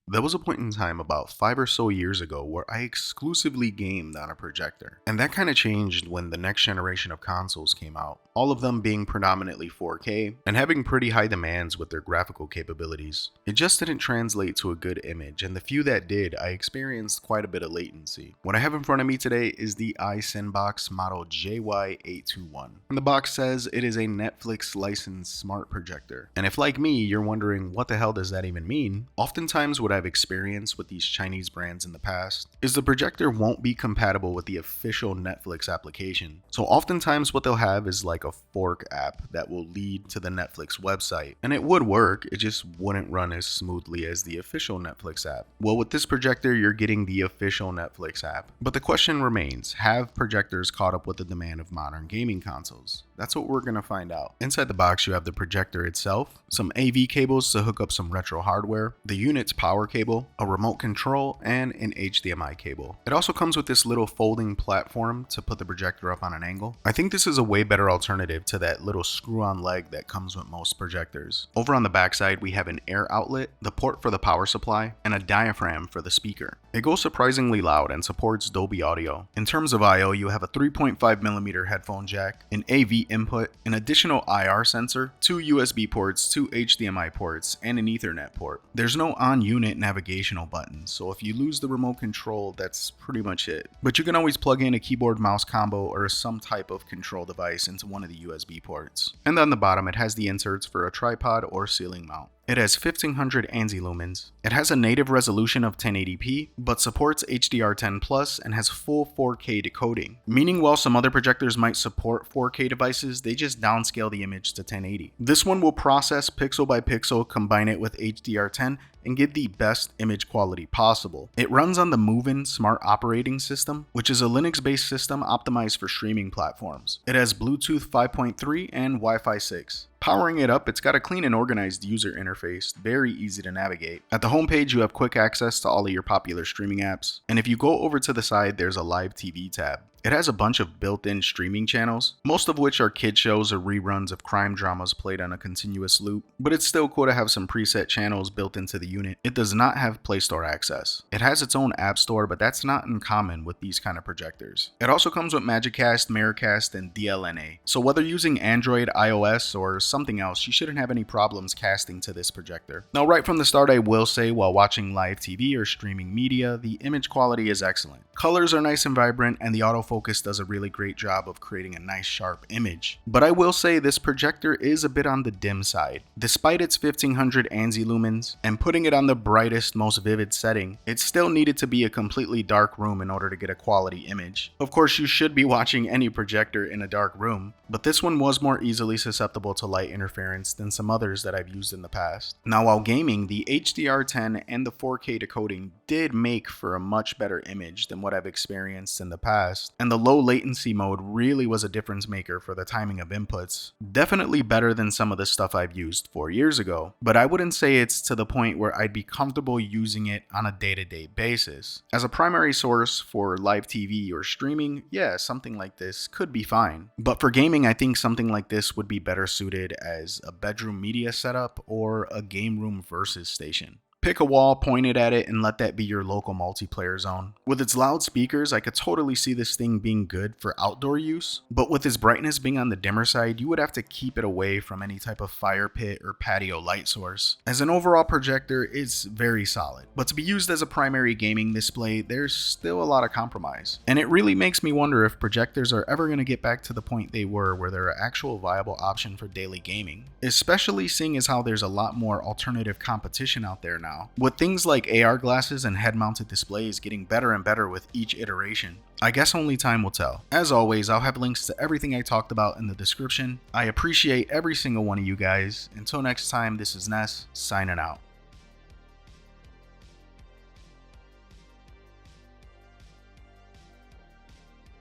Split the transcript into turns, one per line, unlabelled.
There was a point in time about 5 or so years ago where I exclusively gamed on a projector. And that kind of changed when the next generation of consoles came out, all of them being predominantly 4K and having pretty high demands with their graphical capabilities. It just didn't translate to a good image, and the few that did, I experienced quite a bit of latency. What I have in front of me today is the iSinbox model JY821. And the box says it is a Netflix licensed smart projector. And if like me, you're wondering what the hell does that even mean, oftentimes what I've experienced with these Chinese brands in the past is the projector won't be compatible with the official Netflix application. So oftentimes what they'll have is like a fork app that will lead to the Netflix website, and it would work, it just wouldn't run as smoothly as the official Netflix app. Well, with this projector, you're getting the official Netflix app. But the question remains, have projectors caught up with the demand of modern gaming consoles? That's what we're going to find out. Inside the box, you have the projector itself, some AV cables to hook up some retro hardware, the unit's power cable, a remote control, and an HDMI cable. It also comes with this little folding platform to put the projector up on an angle. I think this is a way better alternative to that little screw-on leg that comes with most projectors. Over on the backside, we have an air outlet, the port for the power supply, and a diaphragm for the speaker. It goes surprisingly loud and supports Dolby Audio. In terms of I/O, you have a 3.5mm headphone jack, an AV input, an additional IR sensor, 2 USB ports, 2 HDMI ports, and an Ethernet port. There's no on-unit navigational buttons, so if you lose the remote control, that's pretty much it. But you can always plug in a keyboard-mouse combo or some type of control device into one of the USB ports. And on the bottom, it has the inserts for a tripod or ceiling mount. It has 1500 ANSI lumens. It has a native resolution of 1080p, but supports HDR10+ and has full 4K decoding. Meaning while some other projectors might support 4K devices, they just downscale the image to 1080. This one will process pixel by pixel, combine it with HDR10, and get the best image quality possible. It runs on the Movin Smart Operating System, which is a Linux-based system optimized for streaming platforms. It has Bluetooth 5.3 and Wi-Fi 6. Powering it up, it's got a clean and organized user interface, very easy to navigate. At the homepage, you have quick access to all of your popular streaming apps, and if you go over to the side, there's a live TV tab. It has a bunch of built-in streaming channels, most of which are kid shows or reruns of crime dramas played on a continuous loop, but it's still cool to have some preset channels built into the unit. It does not have Play Store access. It has its own app store, but that's not uncommon with these kind of projectors. It also comes with MagicCast, Miracast, and DLNA, so whether using Android, iOS, or something else, you shouldn't have any problems casting to this projector. Now, right from the start, I will say while watching live TV or streaming media, the image quality is excellent. Colors are nice and vibrant, and the autofocus does a really great job of creating a nice sharp image. But I will say this projector is a bit on the dim side. Despite its 1500 ANSI lumens and putting it on the brightest, most vivid setting, it still needed to be a completely dark room in order to get a quality image. Of course, you should be watching any projector in a dark room, but this one was more easily susceptible to light interference than some others that I've used in the past. Now, while gaming, the HDR10 and the 4K decoding did make for a much better image than what I've experienced in the past, and the low latency mode really was a difference maker for the timing of inputs. Definitely better than some of the stuff I've used 4 years ago, but I wouldn't say it's to the point where I'd be comfortable using it on a day-to-day basis. As a primary source for live TV or streaming, yeah, something like this could be fine. But for gaming, I think something like this would be better suited as a bedroom media setup or a game room versus station. Pick a wall, point it at it, and let that be your local multiplayer zone. With its loudspeakers, I could totally see this thing being good for outdoor use, but with its brightness being on the dimmer side, you would have to keep it away from any type of fire pit or patio light source. As an overall projector, it's very solid, but to be used as a primary gaming display, there's still a lot of compromise. And it really makes me wonder if projectors are ever going to get back to the point they were where they're an actual viable option for daily gaming, especially seeing as how there's a lot more alternative competition out there now, with things like AR glasses and head-mounted displays getting better and better with each iteration. I guess only time will tell. As always, I'll have links to everything I talked about in the description. I appreciate every single one of you guys. Until next time, this is Ness, signing out.